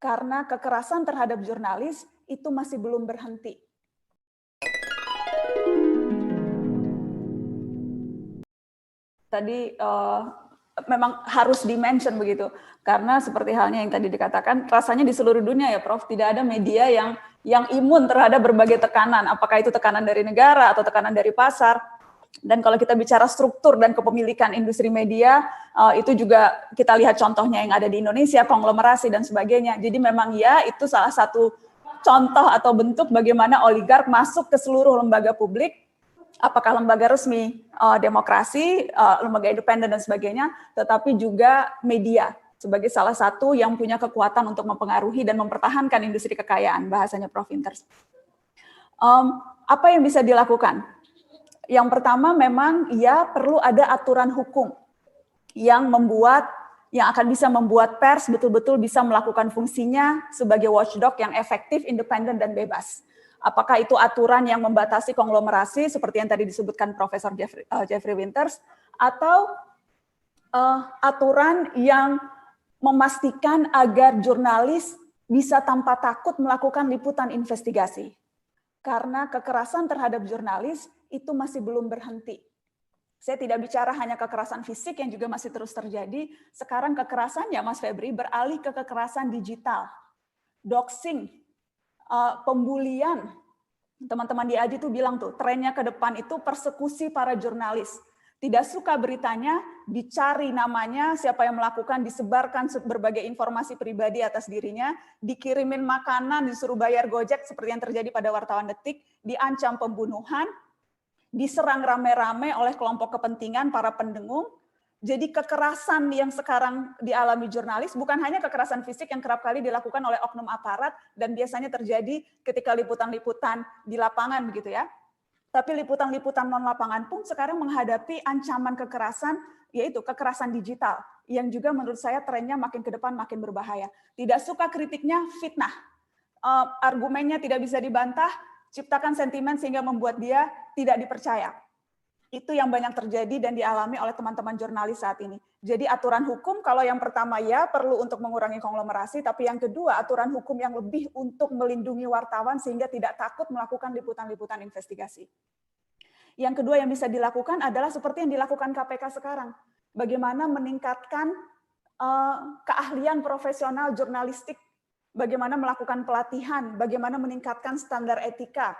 karena kekerasan terhadap jurnalis itu masih belum berhenti. Tadi memang harus di-mention begitu, karena seperti halnya yang tadi dikatakan, rasanya di seluruh dunia ya Prof, tidak ada media yang imun terhadap berbagai tekanan, apakah itu tekanan dari negara atau tekanan dari pasar. Dan kalau kita bicara struktur dan kepemilikan industri media, itu juga kita lihat contohnya yang ada di Indonesia, konglomerasi dan sebagainya. Jadi memang ya itu salah satu contoh atau bentuk bagaimana oligark masuk ke seluruh lembaga publik, apakah lembaga resmi, demokrasi, lembaga independen dan sebagainya, tetapi juga media sebagai salah satu yang punya kekuatan untuk mempengaruhi dan mempertahankan industri kekayaan, bahasanya Prof. Winters. Apa yang bisa dilakukan? Yang pertama memang ya perlu ada aturan hukum yang akan bisa membuat pers betul-betul bisa melakukan fungsinya sebagai watchdog yang efektif, independen, dan bebas. Apakah itu aturan yang membatasi konglomerasi seperti yang tadi disebutkan Profesor Jeffrey Winters, atau aturan yang memastikan agar jurnalis bisa tanpa takut melakukan liputan investigasi. Karena kekerasan terhadap jurnalis itu masih belum berhenti. Saya tidak bicara hanya kekerasan fisik yang juga masih terus terjadi, sekarang kekerasannya Mas Febri beralih ke kekerasan digital, doxing, pembulian. Teman-teman di AJI tuh bilang tuh, trennya ke depan itu persekusi para jurnalis. Tidak suka beritanya, dicari namanya, siapa yang melakukan, disebarkan berbagai informasi pribadi atas dirinya, dikirimin makanan, disuruh bayar Gojek seperti yang terjadi pada wartawan Detik, diancam pembunuhan, diserang rame-rame oleh kelompok kepentingan para pendengung. Jadi kekerasan yang sekarang dialami jurnalis bukan hanya kekerasan fisik yang kerap kali dilakukan oleh oknum aparat dan biasanya terjadi ketika liputan-liputan di lapangan begitu ya. Tapi liputan-liputan non lapangan pun sekarang menghadapi ancaman kekerasan, yaitu kekerasan digital, yang juga menurut saya trennya makin ke depan makin berbahaya. Tidak suka kritiknya, fitnah. Argumennya tidak bisa dibantah, ciptakan sentimen sehingga membuat dia tidak dipercaya. Itu yang banyak terjadi dan dialami oleh teman-teman jurnalis saat ini. Jadi aturan hukum, kalau yang pertama ya perlu untuk mengurangi konglomerasi, tapi yang kedua aturan hukum yang lebih untuk melindungi wartawan sehingga tidak takut melakukan liputan-liputan investigasi. Yang kedua yang bisa dilakukan adalah seperti yang dilakukan KPK sekarang. Bagaimana meningkatkan keahlian profesional jurnalistik, bagaimana melakukan pelatihan, bagaimana meningkatkan standar etika.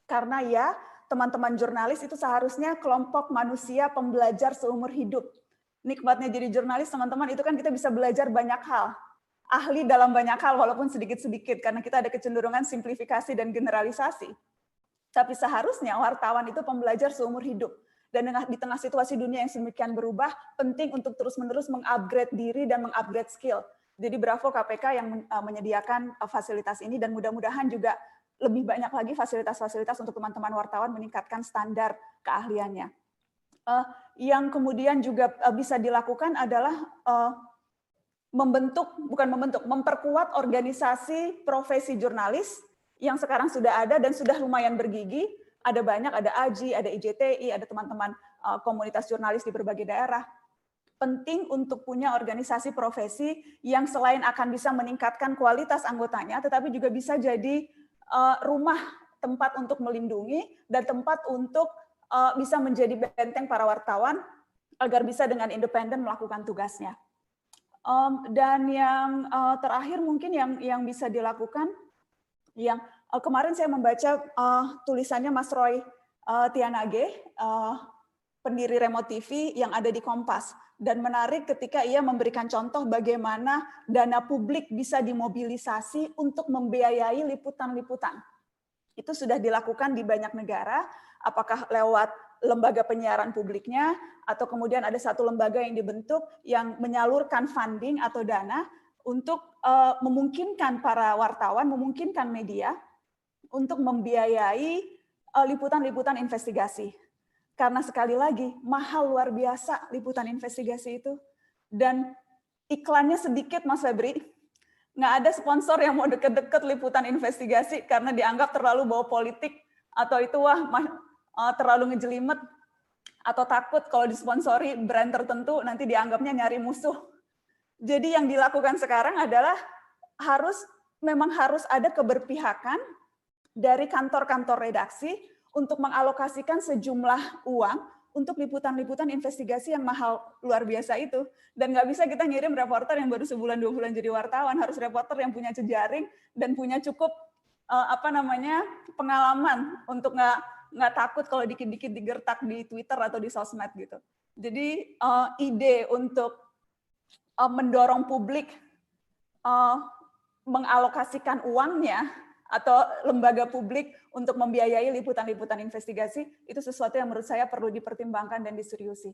Karena ya, teman-teman jurnalis itu seharusnya kelompok manusia pembelajar seumur hidup. Nikmatnya jadi jurnalis, teman-teman, itu kan kita bisa belajar banyak hal. Ahli dalam banyak hal, walaupun sedikit-sedikit, karena kita ada kecenderungan simplifikasi dan generalisasi. Tapi seharusnya wartawan itu pembelajar seumur hidup. Dan di tengah situasi dunia yang sedemikian berubah, penting untuk terus-menerus mengupgrade diri dan mengupgrade skill. Jadi bravo KPK yang menyediakan fasilitas ini, dan mudah-mudahan juga lebih banyak lagi fasilitas-fasilitas untuk teman-teman wartawan meningkatkan standar keahliannya. Yang kemudian juga bisa dilakukan adalah memperkuat organisasi profesi jurnalis yang sekarang sudah ada dan sudah lumayan bergigi. Ada banyak, ada AJI, ada IJTI, ada teman-teman komunitas jurnalis di berbagai daerah. Penting untuk punya organisasi profesi yang selain akan bisa meningkatkan kualitas anggotanya, tetapi juga bisa jadi rumah tempat untuk melindungi dan tempat untuk bisa menjadi benteng para wartawan agar bisa dengan independen melakukan tugasnya. Dan yang terakhir mungkin yang bisa dilakukan, yang kemarin saya membaca tulisannya Mas Roy Tianage, pendiri Remote TV yang ada di Kompas, dan menarik ketika ia memberikan contoh bagaimana dana publik bisa dimobilisasi untuk membiayai liputan-liputan. Itu sudah dilakukan di banyak negara, apakah lewat lembaga penyiaran publiknya, atau kemudian ada satu lembaga yang dibentuk yang menyalurkan funding atau dana untuk memungkinkan para wartawan, memungkinkan media untuk membiayai liputan-liputan investigasi. Karena sekali lagi, mahal luar biasa liputan investigasi itu. Dan iklannya sedikit, Mas Febri. Nggak ada sponsor yang mau deket-deket liputan investigasi karena dianggap terlalu bawa politik, atau itu terlalu ngejelimet, atau takut kalau disponsori brand tertentu nanti dianggapnya nyari musuh. Jadi yang dilakukan sekarang adalah memang harus ada keberpihakan dari kantor-kantor redaksi untuk mengalokasikan sejumlah uang untuk liputan-liputan investigasi yang mahal luar biasa itu. Dan nggak bisa kita ngirim reporter yang baru sebulan 2 bulan jadi wartawan, harus reporter yang punya jejaring dan punya cukup pengalaman untuk nggak takut kalau dikit-dikit digertak di Twitter atau di sosmed gitu. Jadi ide untuk mendorong publik mengalokasikan uangnya atau lembaga publik untuk membiayai liputan-liputan investigasi itu sesuatu yang menurut saya perlu dipertimbangkan dan diseriusi.